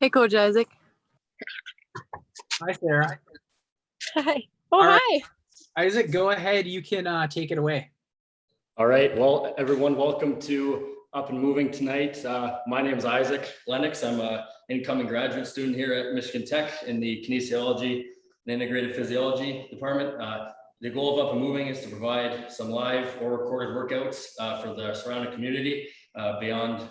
Hey, Coach Isaac. Hi, Sarah. Hi. Oh, All right. hi. Isaac, go ahead. You can take it away. All right. Well, everyone, welcome to Up and Moving tonight. My name is Isaac Lennox. I'm an incoming graduate student here at Michigan Tech in the kinesiology and integrated physiology department. The goal of Up and Moving is to provide some live or recorded workouts for the surrounding community beyond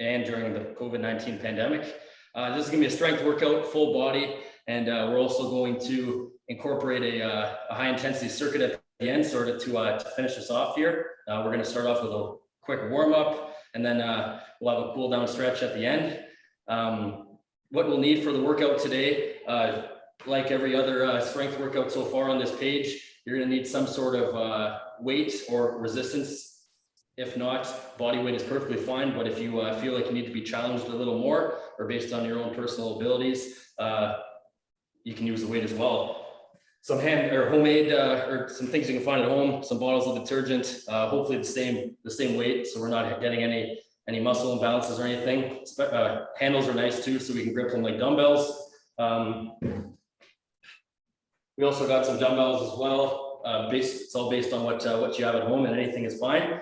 and during the COVID-19 pandemic. This is going to be a strength workout, full body, and we're also going to incorporate a high intensity circuit at the end, sort of to finish this off here. We're going to start off with a quick warm up, and then we'll have a cool down stretch at the end. What we'll need for the workout today, like every other strength workout so far on this page, you're going to need some sort of weight or resistance. If not, body weight is perfectly fine, but if you feel like you need to be challenged a little more or based on your own personal abilities, you can use the weight as well. Some hand or homemade or some things you can find at home, some bottles of detergent, hopefully the same weight, so we're not getting any muscle imbalances or anything. Handles are nice too, so we can grip them like dumbbells. We also got some dumbbells as well. It's all based on what you have at home, and anything is fine.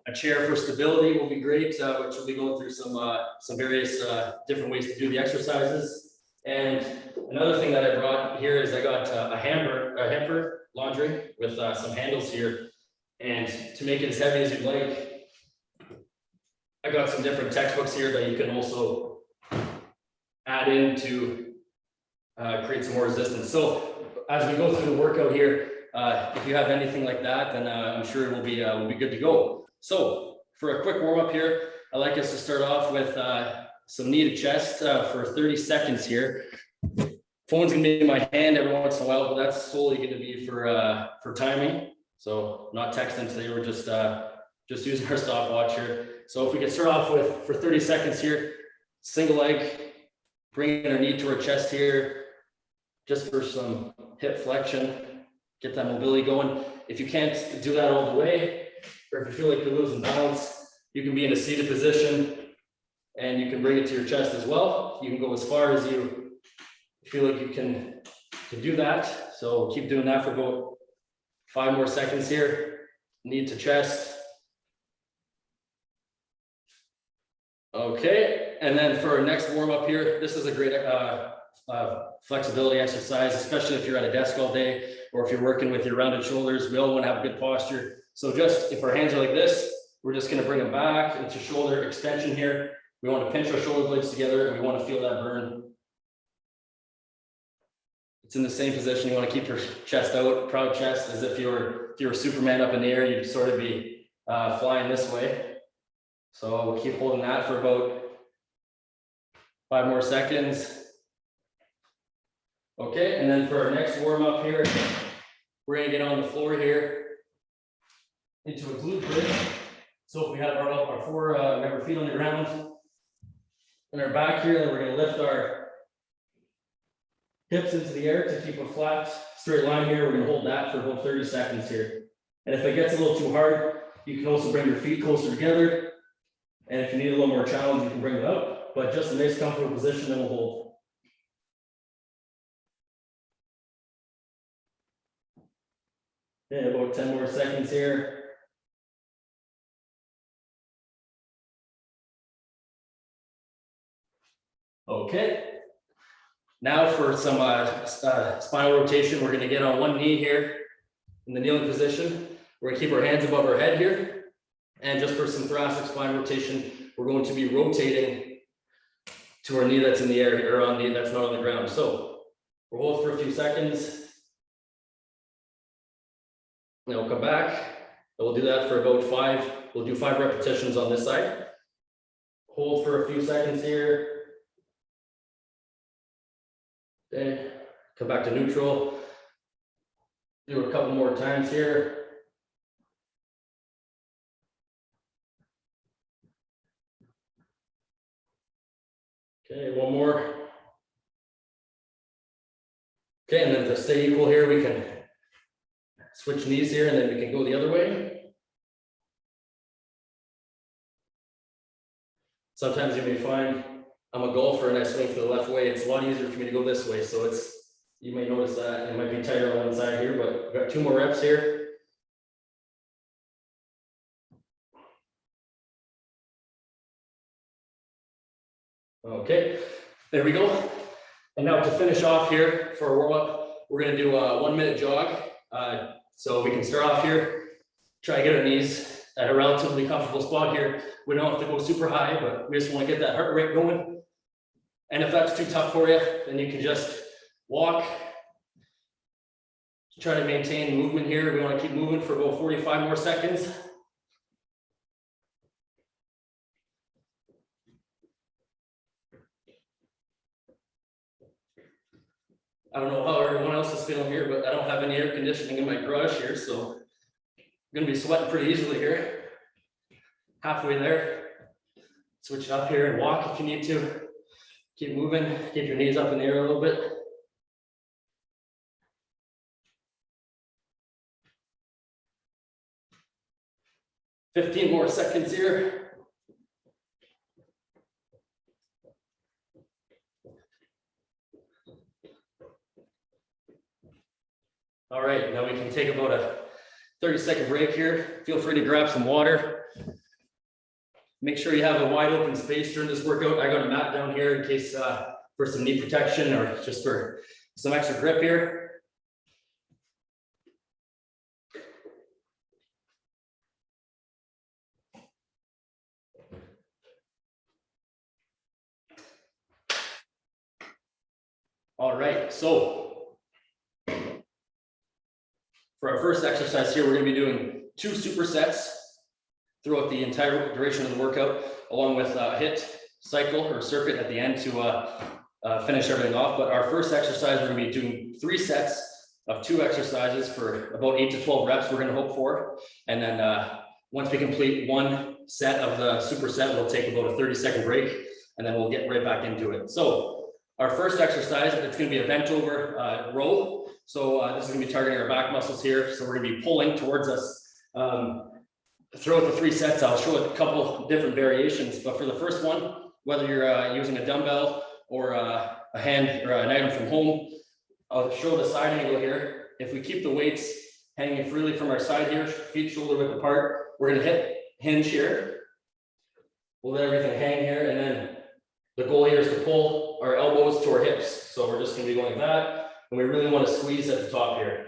A chair for stability will be great, which we'll be going through some various different ways to do the exercises. And another thing that I brought here is I got a hamper laundry with some handles here. And to make it as heavy as you'd like, I got some different textbooks here that you can also add in to create some more resistance. So as we go through the workout here, if you have anything like that, then I'm sure we'll be good to go. So for a quick warm up here, I'd like us to start off with some knee to chest for 30 seconds here. Phone's gonna be in my hand every once in a while, but that's solely gonna be for timing. So not texting today, we're just using our stopwatch here. So if we can start off with for 30 seconds here, single leg, bringing our knee to our chest here, just for some hip flexion, get that mobility going. If you can't do that all the way, or if you feel like you're losing balance, you can be in a seated position and you can bring it to your chest as well. You can go as far as you feel like you can do that. So keep doing that for about 5 more seconds here. Knee to chest. Okay, and then for our next warm up here, this is a great flexibility exercise, especially if you're at a desk all day or if you're working with your rounded shoulders. We all want to have good posture. So just if our hands are like this, we're just going to bring them back into shoulder extension here. We want to pinch our shoulder blades together and we want to feel that burn. It's in the same position. You want to keep your chest out, proud chest, as if you were Superman up in the air. You'd sort of be flying this way. So we'll keep holding that for about 5 more seconds. Okay, and then for our next warm up here, we're going to get on the floor here into a glute bridge. So if we have our feet on the ground and our back here, then we're going to lift our hips into the air to keep a flat, straight line here. We're going to hold that for about 30 seconds here. And if it gets a little too hard, you can also bring your feet closer together. And if you need a little more challenge, you can bring it up. But just a nice comfortable position, and we'll hold. Okay, about 10 more seconds here. Okay. Now for some spinal rotation, we're going to get on one knee here in the kneeling position. We're going to keep our hands above our head here. And just for some thoracic spine rotation, we're going to be rotating to our knee that's in the air here, or on knee that's not on the ground. So we'll hold for a few seconds. Then we'll come back. And we'll do that for about 5. We'll do 5 repetitions on this side. Hold for a few seconds here. Okay, come back to neutral. Do a couple more times here. Okay, one more. Okay, and then to stay equal here, we can switch knees here and then we can go the other way. Sometimes you may find I'm a golfer and I swing for the left way. It's a lot easier for me to go this way. So you may notice that it might be tighter on one side here, but I've got 2 more reps here. Okay, there we go. And now to finish off here for a warm up, we're gonna do a 1-minute jog. So we can start off here, try to get our knees at a relatively comfortable spot here. We don't have to go super high, but we just want to get that heart rate going. And if that's too tough for you, then you can just walk. Try to maintain movement here. We want to keep moving for about 45 more seconds. I don't know how everyone else is feeling here, but I don't have any air conditioning in my garage here, so I'm gonna be sweating pretty easily here. Halfway there. Switch up here and walk if you need to. Keep moving, keep your knees up in the air a little bit. "15 more seconds here. All right, now we can take about a 30-second break here. Feel free to grab some water. Make sure you have a wide open space during this workout. I got a mat down here in case for some knee protection or just for some extra grip here. All right, so for our first exercise here, we're going to be doing 2 supersets throughout the entire duration of the workout, along with a HIIT cycle or circuit at the end to finish everything off. But our first exercise, we're going to be doing 3 sets of 2 exercises for about 8 to 12 reps. We're going to hope for, and then once we complete 1 set of the superset, we'll take about a 30-second break, and then we'll get right back into it. So our first exercise, it's going to be a bent over row. So this is going to be targeting our back muscles here. So we're going to be pulling towards us. Throughout the 3 sets, I'll show a couple different variations, but for the first one, whether you're using a dumbbell or a hand or an item from home, I'll show the side angle here. If we keep the weights hanging freely from our side here, feet shoulder width apart, we're going to hit hinge here. We'll let everything hang here, and then the goal here is to pull our elbows to our hips. So we're just going to be going like that, and we really want to squeeze at the top here.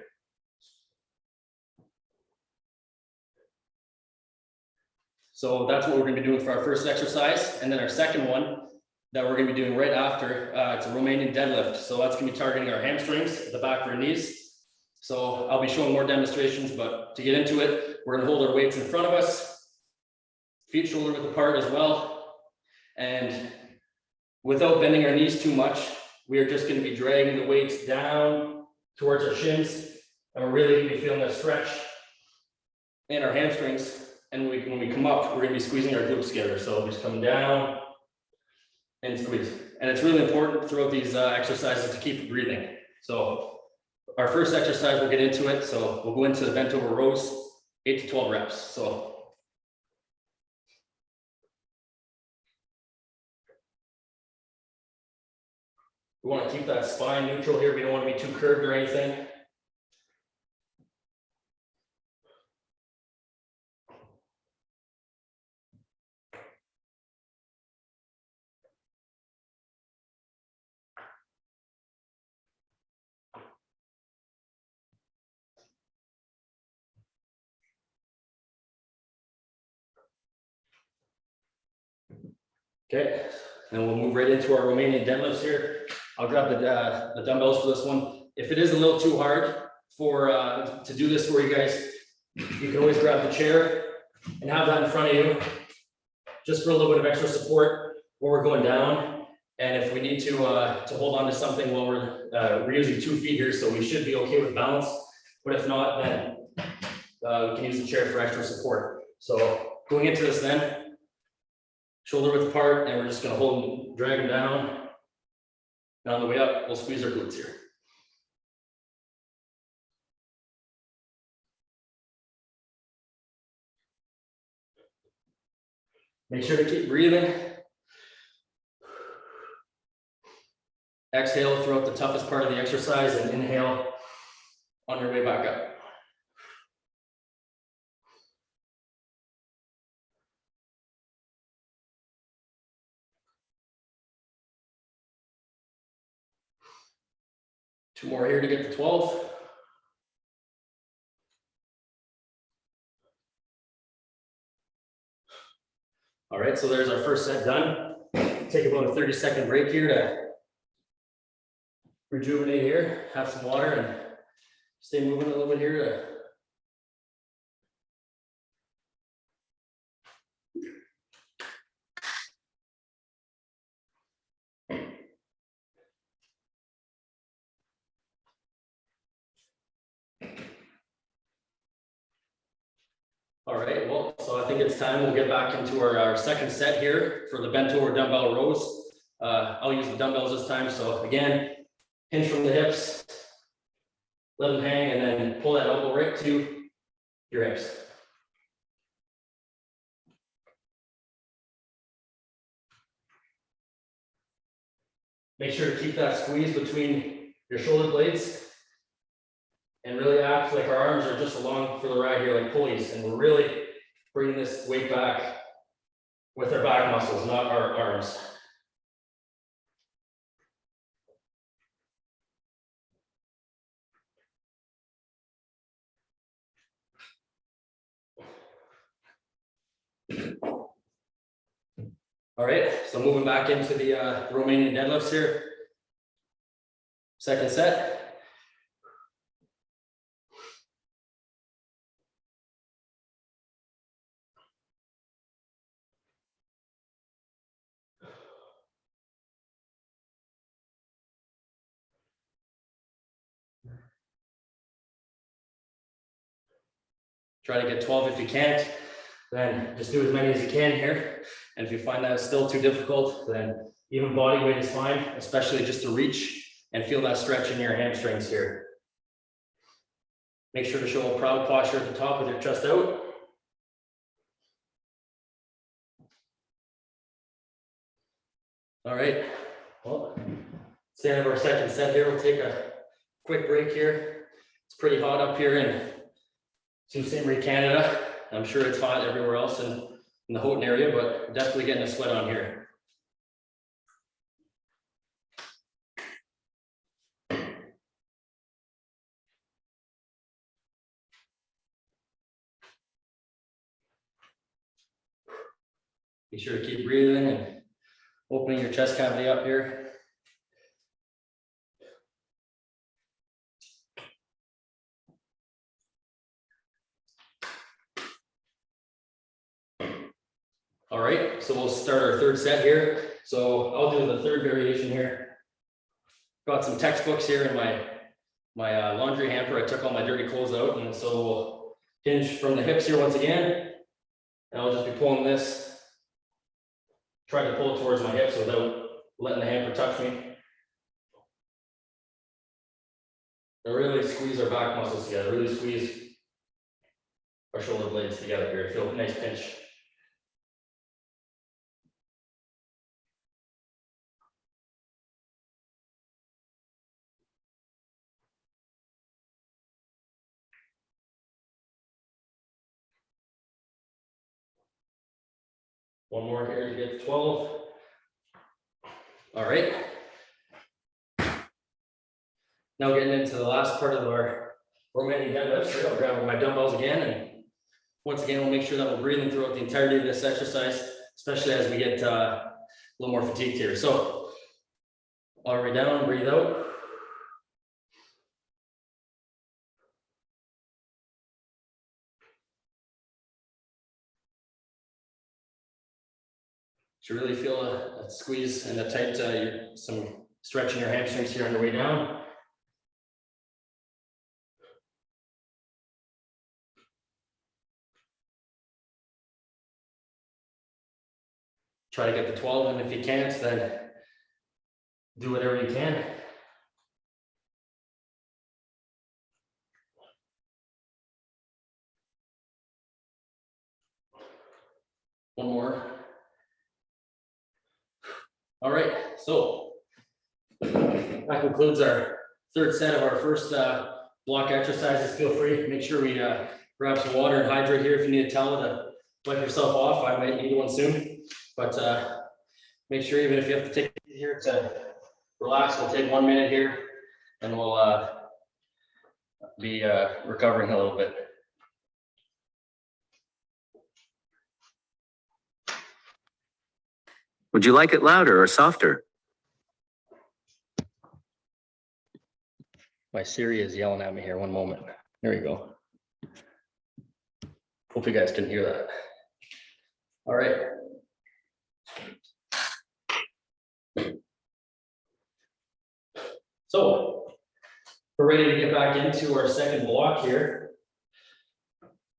So that's what we're going to be doing for our first exercise. And then our second one that we're going to be doing right after, it's a Romanian deadlift. So that's going to be targeting our hamstrings at the back of our knees. So I'll be showing more demonstrations, but to get into it, we're going to hold our weights in front of us, feet shoulder width apart as well. And without bending our knees too much, we are just going to be dragging the weights down towards our shins. And we're really going to be feeling a stretch in our hamstrings. And when we come up, we're going to be squeezing our glutes together. So just come down and squeeze. And it's really important throughout these exercises to keep breathing. So our first exercise, we'll get into it. So we'll go into the bent over rows, 8 to 12 reps. So we want to keep that spine neutral here. We don't want to be too curved or anything. Okay, and we'll move right into our Romanian deadlifts here. I'll grab the dumbbells for this one. If it is a little too hard for to do this for you guys, you can always grab the chair and have that in front of you, just for a little bit of extra support while we're going down. And if we need to hold on to something while we're using 2 feet here, so we should be okay with balance. But if not, then we can use the chair for extra support. So going into this then, shoulder width apart, and we're just going to hold and drag them down. And on the way up, we'll squeeze our glutes here. Make sure to keep breathing. Exhale throughout the toughest part of the exercise and inhale on your way back up. Two more here to get to 12. All right, so there's our first set done. Take about a 30-second break here to rejuvenate here, have some water, and stay moving a little bit here. All right, well, so I think it's time we'll get back into our second set here for the bent over dumbbell rows. I'll use the dumbbells this time. So again, hinge from the hips, let them hang, and then pull that elbow right to your hips. Make sure to keep that squeeze between your shoulder blades and really act like our arms are just along for the ride here, like pulleys, and we're really bringing this weight back with our back muscles, not our arms. All right, so moving back into the Romanian deadlifts here. Second set. Try to get 12 if you can't, then just do as many as you can here. And if you find that it's still too difficult, then even body weight is fine, especially just to reach and feel that stretch in your hamstrings here. Make sure to show a proud posture at the top with your chest out. All right, well, it's the end of our second set here. We'll take a quick break here. It's pretty hot up here in Sault Ste. Marie, Canada. I'm sure it's hot everywhere else in the Houghton area, but definitely getting a sweat on here. Be sure to keep breathing and opening your chest cavity up here. All right, so we'll start our third set here. So I'll do the third variation here. Got some textbooks here in my laundry hamper. I took all my dirty clothes out, and so we'll hinge from the hips here once again. And I'll just be pulling this. Try to pull it towards my hips without letting the hamper touch me. And really squeeze our back muscles together. Really squeeze our shoulder blades together here. Feel a nice pinch. One more here to get to 12. All right. Now getting into the last part of our Romanian deadlifts. I'll grab my dumbbells again, and once again, we'll make sure that we're breathing throughout the entirety of this exercise, especially as we get a little more fatigued here. So all the way down, breathe out. You really feel a squeeze and a tight, some stretch in your hamstrings here on the way down. Try to get to 12, and if you can't, then do whatever you can. One more. All right, so that concludes our third set of our first block exercises. Feel free, make sure we grab some water and hydrate here. If you need a towel to wipe yourself off, I might need one soon. But make sure, even if you have to take it here to relax, we'll take 1 minute here and we'll be recovering a little bit. Would you like it louder or softer? My Siri is yelling at me here. One moment. There you go. Hope you guys can hear that. All right. So we're ready to get back into our second block here.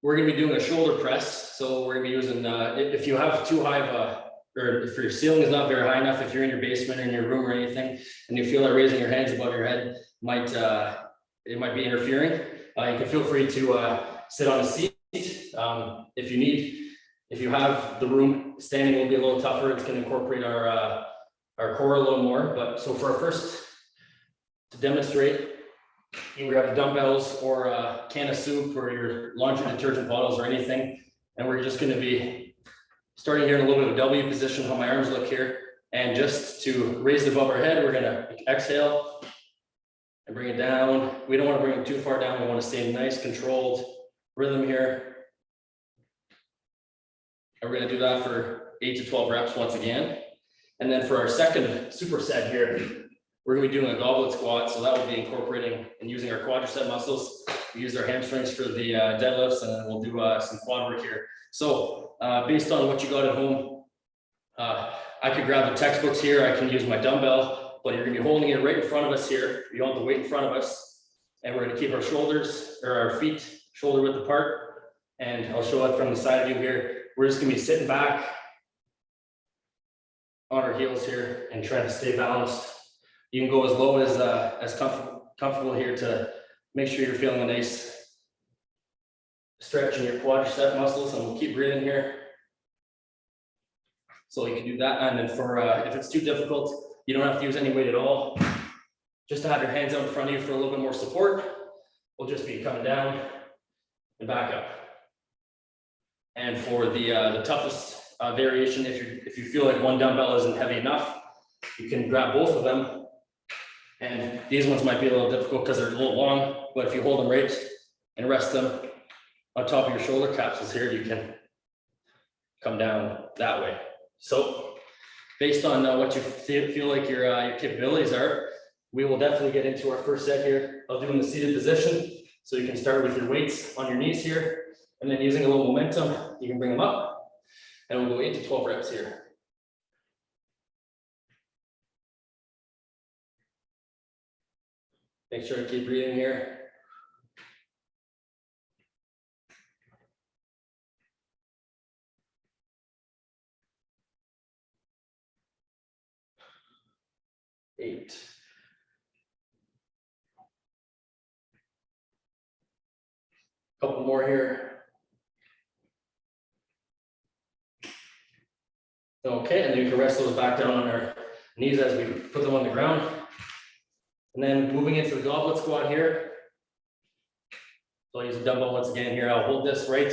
We're going to be doing a shoulder press. So we're going to be using, if you have too high of a, or if your ceiling is not very high enough, if you're in your basement or in your room or anything, and you feel like raising your hands above your head might, it might be interfering. You can feel free to sit on a seat if you need. If you have the room, standing will be a little tougher. It's going to incorporate our core a little more. But so for our first, to demonstrate, you can grab the dumbbells or a can of soup or your laundry detergent bottles or anything. And we're just going to be starting here in a little bit of a W position, how my arms look here. And just to raise it above our head, we're going to exhale and bring it down. We don't want to bring it too far down. We want to stay in nice controlled rhythm here. And we're going to do that for 8 to 12 reps once again. And then for our second superset here, we're going to be doing a goblet squat. So that will be incorporating and using our quadricep muscles. We use our hamstrings for the deadlifts, and then we'll do some quad work here. So based on what you got at home, I could grab the textbooks here. I can use my dumbbell, but you're going to be holding it right in front of us here. You want the weight in front of us, and we're going to keep our shoulders or our feet shoulder width apart. And I'll show it from the side view here. We're just going to be sitting back on our heels here and trying to stay balanced. You can go as low as comfortable here to make sure you're feeling a nice stretch in your quadricep muscles, and we'll keep breathing here. So you can do that. And then for if it's too difficult, you don't have to use any weight at all. Just to have your hands out in front of you for a little bit more support. We'll just be coming down and back up. And for the toughest variation, if you feel like one dumbbell isn't heavy enough, you can grab both of them. And these ones might be a little difficult because they're a little long, but if you hold them right and rest them on top of your shoulder capsules here, you can come down that way. So based on what you feel like your capabilities are, we will definitely get into our first set here. I'll do in the seated position. So you can start with your weights on your knees here, and then using a little momentum, you can bring them up, and we'll go 8 to 12 reps here. Make sure to keep breathing here. Eight. Couple more here. Okay, and then you can rest those back down on our knees as we put them on the ground. And then moving into the goblet squat here. So I'll use a dumbbell once again here. I'll hold this right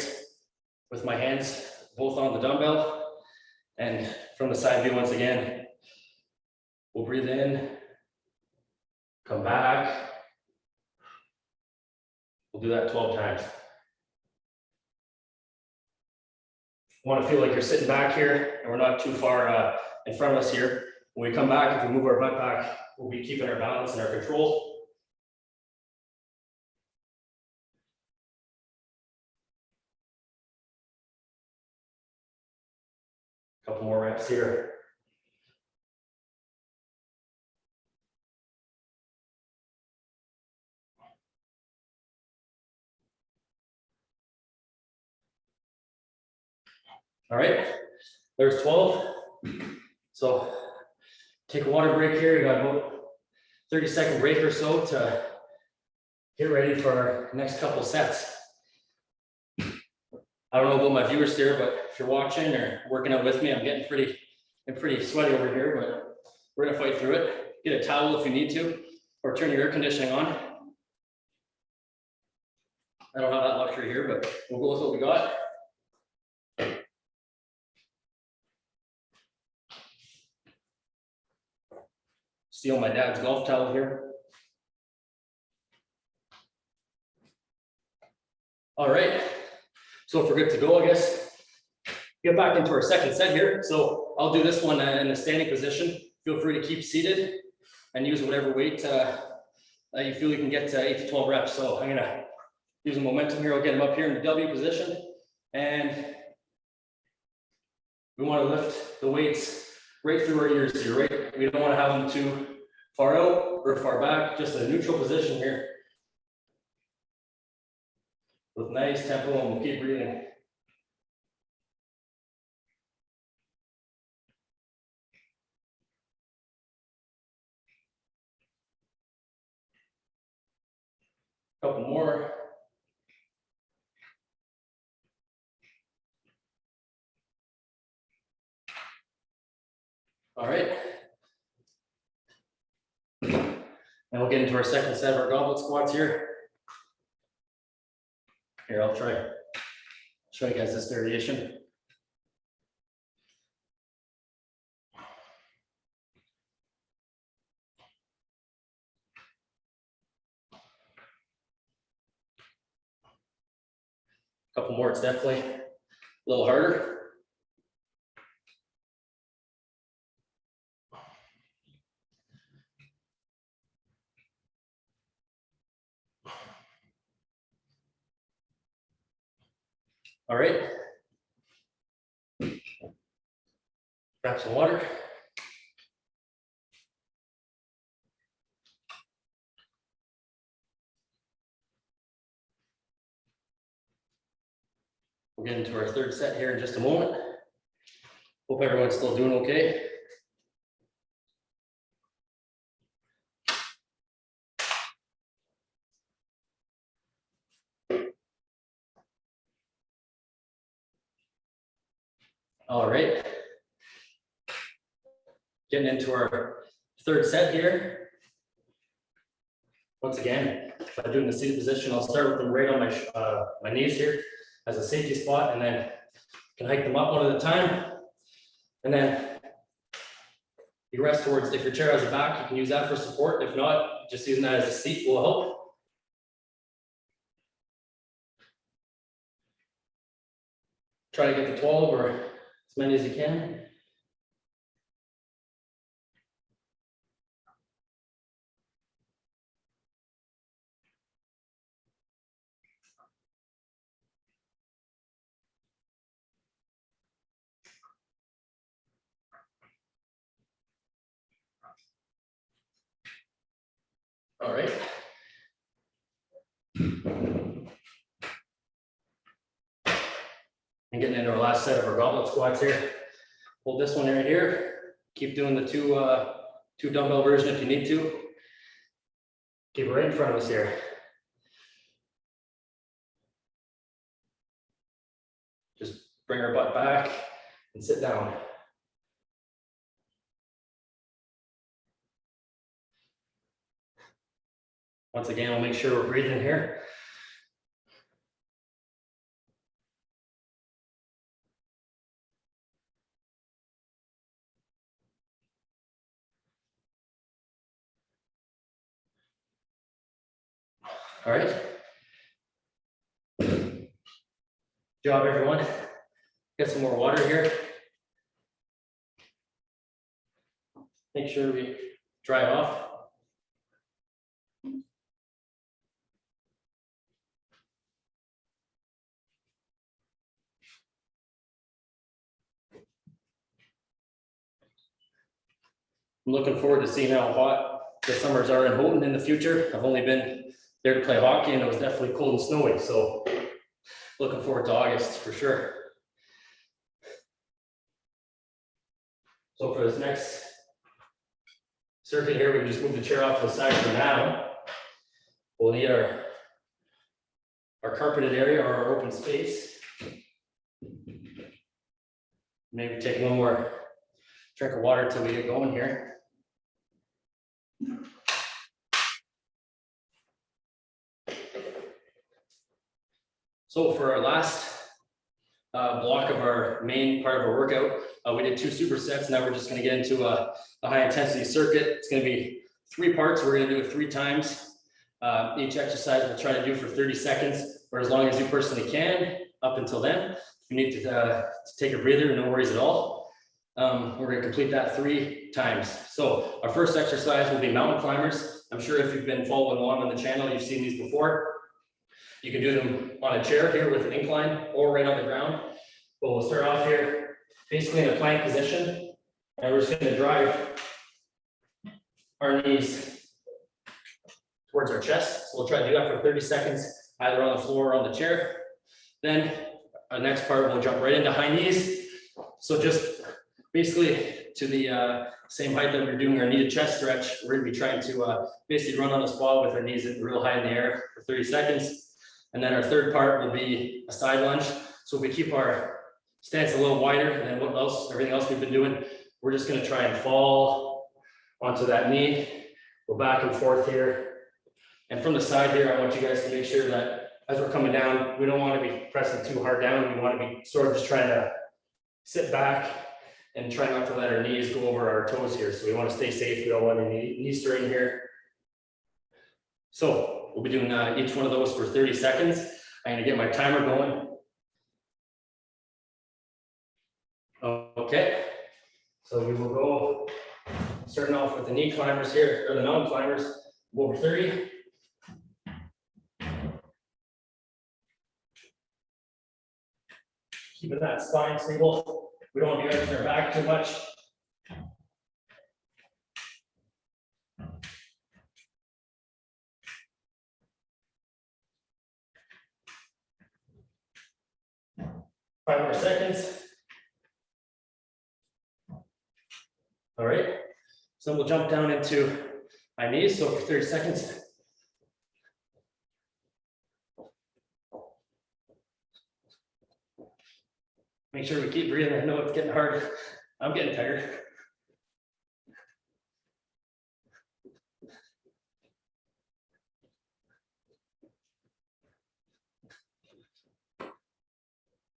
with my hands both on the dumbbell. And from the side view once again, we'll breathe in, come back. We'll do that 12 times. You want to feel like you're sitting back here and we're not too far in front of us here. When we come back, if we move our butt back, we'll be keeping our balance and our control. Couple more reps here. All right, there's 12. So take a water break here. You got about 30-second break or so to get ready for our next couple sets. I don't know about my viewers here, but if you're watching or working out with me, I'm getting pretty sweaty over here, but we're gonna fight through it. get a towel if you need to, or turn your air conditioning on. I don't have that luxury here, but we'll go with what we got. Steal my dad's golf towel here. All right, so if we're good to go, I guess, get back into our second set here. So I'll do this one in a standing position. Feel free to keep seated and use whatever weight that you feel you can get to 8 to 12 reps. So I'm gonna use the momentum here. I'll get them up here in the W position. And we wanna lift the weights right through our ears here, right? We don't wanna have them too far out or far back, just in a neutral position here. With nice tempo, and we'll keep breathing. Couple more. All right. And we'll get into our second set of our goblet squats here. Here, I'll try. Show you guys this variation. Couple more, it's definitely a little harder. All right. Grab some water. We'll get into our third set here in just a moment. Hope everyone's still doing okay. All right. Getting into our third set here. Once again, if I do in the seated position, I'll start with them right on my knees here as a safety spot, and then can hike them up one at a time. And then you rest towards, if your chair has a back, you can use that for support. If not, just using that as a seat will help. Try to get to 12 or as many as you can. All right. And getting into our last set of our goblet squats here. Hold this one right here. Keep doing the two dumbbell version if you need to. Keep it right in front of us here. Just bring our butt back and sit down. Once again, we'll make sure we're breathing here. All right. Good job, everyone. Get some more water here. Make sure we dry it off. I'm looking forward to seeing how hot the summers are in Houghton in the future. I've only been there to play hockey and it was definitely cold and snowy. So looking forward to August for sure. So for this next circuit here, we can just move the chair off to the side for now. We'll need our carpeted area or our open space. Maybe take one more drink of water till we get going here. So for our last block of our main part of our workout, we did 2 supersets. Now we're just going to get into a high intensity circuit. It's going to be 3 parts. We're going to do it 3 times. Each exercise we'll try to do for 30 seconds or as long as you personally can up until then. If you need to take a breather, no worries at all. We're going to complete that 3 times. So our first exercise will be mountain climbers. I'm sure if you've been following along on the channel, you've seen these before. You can do them on a chair here with an incline or right on the ground. But we'll start off here, basically in a plank position. And we're just going to drive our knees towards our chest. So we'll try to do that for 30 seconds, either on the floor or on the chair. Then our next part, we'll jump right into high knees. So just basically to the same height that we're doing our knee to chest stretch, we're going to be trying to basically run on the spot with our knees real high in the air for 30 seconds. And then our third part will be a side lunge. So we keep our stance a little wider than everything else we've been doing. We're just going to try and fall onto that knee, go back and forth here. And from the side here, I want you guys to make sure that as we're coming down, we don't want to be pressing too hard down. We want to be sort of just trying to sit back and try not to let our knees go over our toes here. So we want to stay safe. We don't want any knee strain here. So we'll be doing each one of those for 30 seconds. I'm going to get my timer going. Okay, so we will go starting off with the knee climbers here, or the mountain climbers, go over 30. Keeping that spine stable. We don't want to be arching our back too much. Five more seconds. All right, so we'll jump down into my knees. So for 30 seconds. Make sure we keep breathing. I know it's getting hard. I'm getting tired.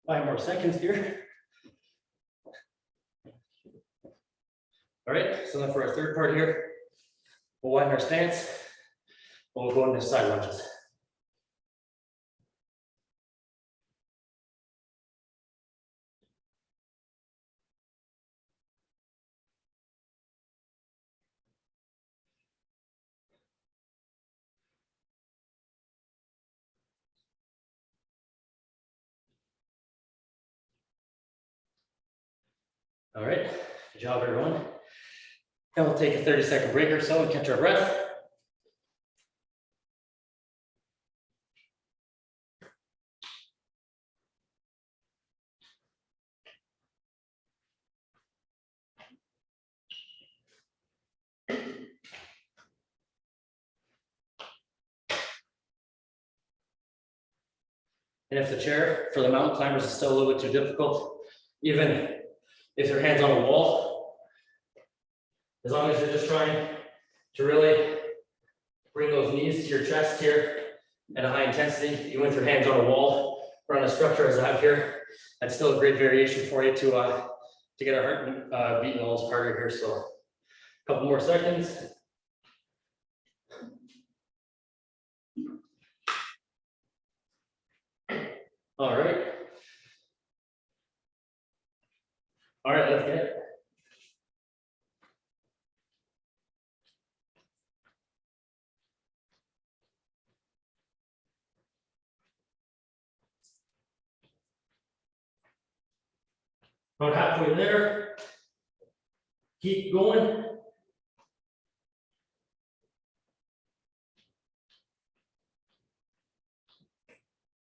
Five more seconds here. All right, so then for our third part here, we'll widen our stance. We'll go into side lunges. All right, good job, everyone. Then we'll take a 30-second break or so and catch our breath. And if the chair for the mountain climbers is still a little bit too difficult, even if your hand's on a wall, as long as you're just trying to really bring those knees to your chest here at a high intensity, even with your hands on a wall or on a structure as I have here, that's still a great variation for you to get our heart beating a little harder here. So a couple more seconds. All right. All right, let's get it. About halfway there. Keep going.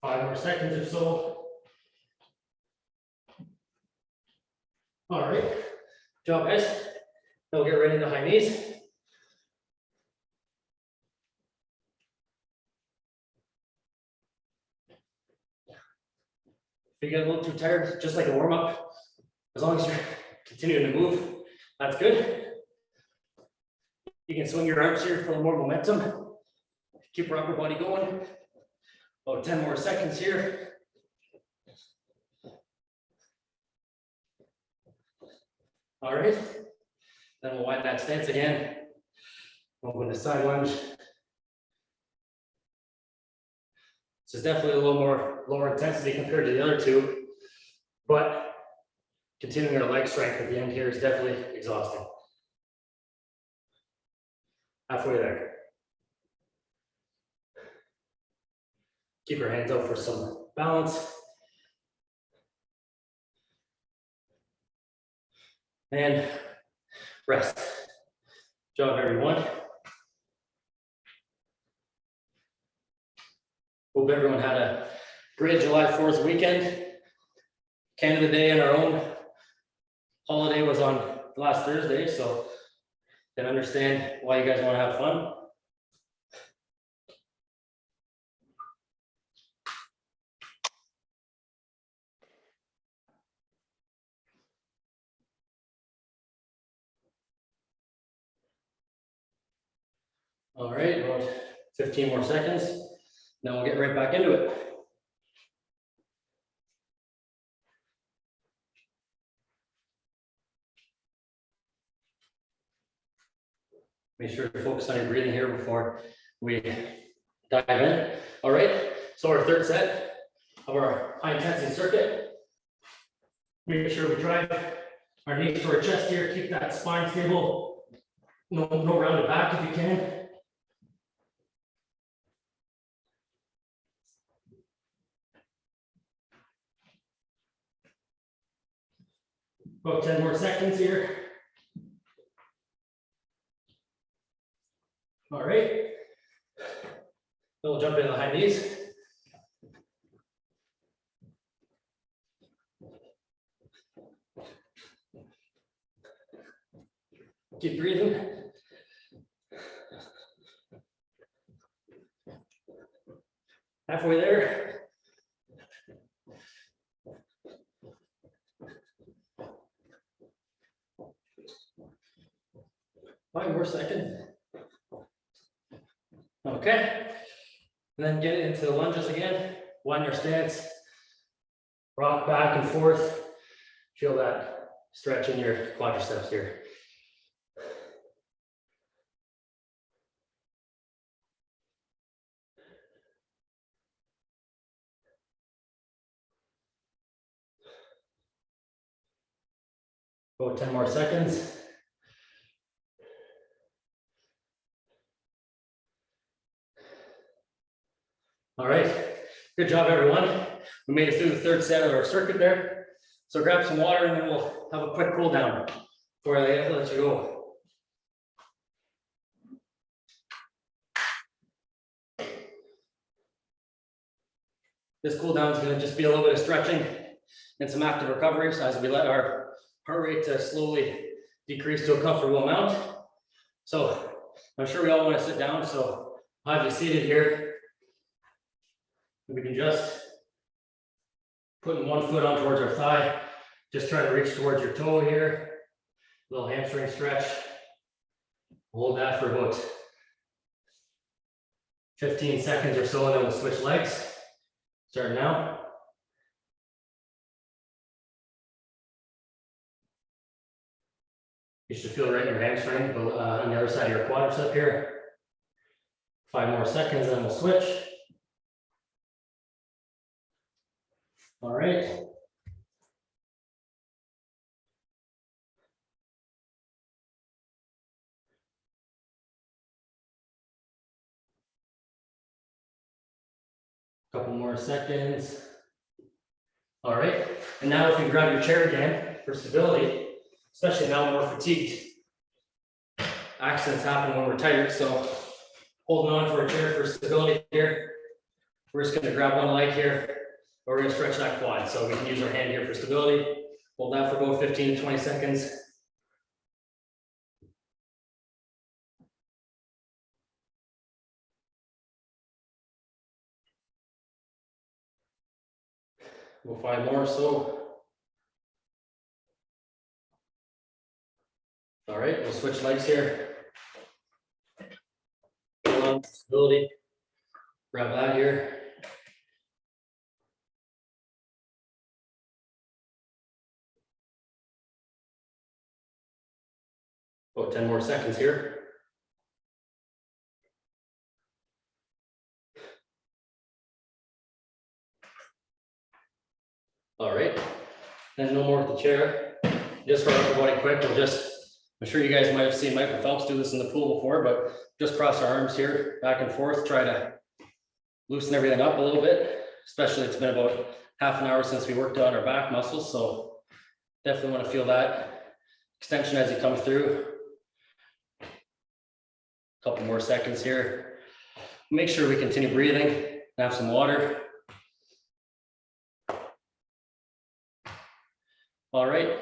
Five more seconds or so. All right, good job, guys. Now we'll get right into high knees. If you get a little too tired, just like a warm up, as long as you're continuing to move, that's good. You can swing your arms here for more momentum. Keep your upper body going. About 10 more seconds here. All right. Then we'll wind that stance again. Open the side lunge. This is definitely a little more lower intensity compared to the other two, but continuing our leg strength at the end here is definitely exhausting. Halfway there. Keep your hands out for some balance. And rest. Good job, everyone. Hope everyone had a great July 4th weekend. Canada Day and our own holiday was on last Thursday, so I can understand why you guys want to have fun. All right, about 15 more seconds. Then we'll get right back into it. Make sure to focus on your breathing here before we dive in. All right, so our third set of our high intensity circuit. Make sure we drive our knees to our chest here. Keep that spine stable. No rounded back if you can. About 10 more seconds here. All right. Then we'll jump into the high knees. Keep breathing. Halfway there. Five more seconds. Okay. And then get into the lunges again. Wind your stance. Rock back and forth. Feel that stretch in your quadriceps here. About 10 more seconds. All right, good job, everyone. We made it through the third set of our circuit there. So grab some water and then we'll have a quick cool down before I let you go. This cool down is going to just be a little bit of stretching and some active recovery. So as we let our heart rate slowly decrease to a comfortable amount. So I'm sure we all want to sit down. So I'll have you seated here. We can just put one foot on towards our thigh. Just try to reach towards your toe here. Little hamstring stretch. Hold that for about 15 seconds or so, and then we'll switch legs. Start now. You should feel right in your hamstring, but on the other side of your quadricep here. 5 more seconds, then we'll switch. All right. Couple more seconds. All right. And now if you grab your chair again for stability, especially now when we're fatigued. Accidents happen when we're tired, so holding on to our chair for stability here. We're just going to grab one leg here. We're going to stretch that quad, so we can use our hand here for stability. Hold that for about 15 to 20 seconds. We'll 5 more or so. All right, we'll switch legs here. on stability. Grab that here. About 10 more seconds here. All right, and no more with the chair. Just for everybody quick, I'm sure you guys might have seen Michael Phelps do this in the pool before, but just cross our arms here, back and forth, try to loosen everything up a little bit, especially it's been about half an hour since we worked on our back muscles, so definitely want to feel that extension as you come through. A couple more seconds here. Make sure we continue breathing, have some water. All right,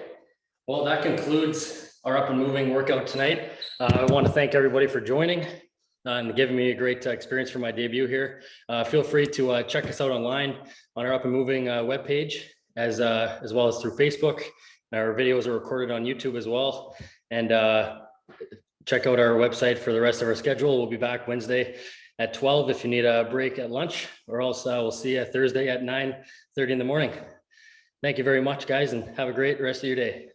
well, that concludes our up and moving workout tonight. I want to thank everybody for joining and giving me a great experience for my debut here. Feel free to check us out online on our up and moving webpage, as well as through Facebook. Our videos are recorded on YouTube as well. And check out our website for the rest of our schedule. We'll be back Wednesday at 12 if you need a break at lunch, or else we'll see you Thursday at 9:30 in the morning. Thank you very much, guys, and have a great rest of your day.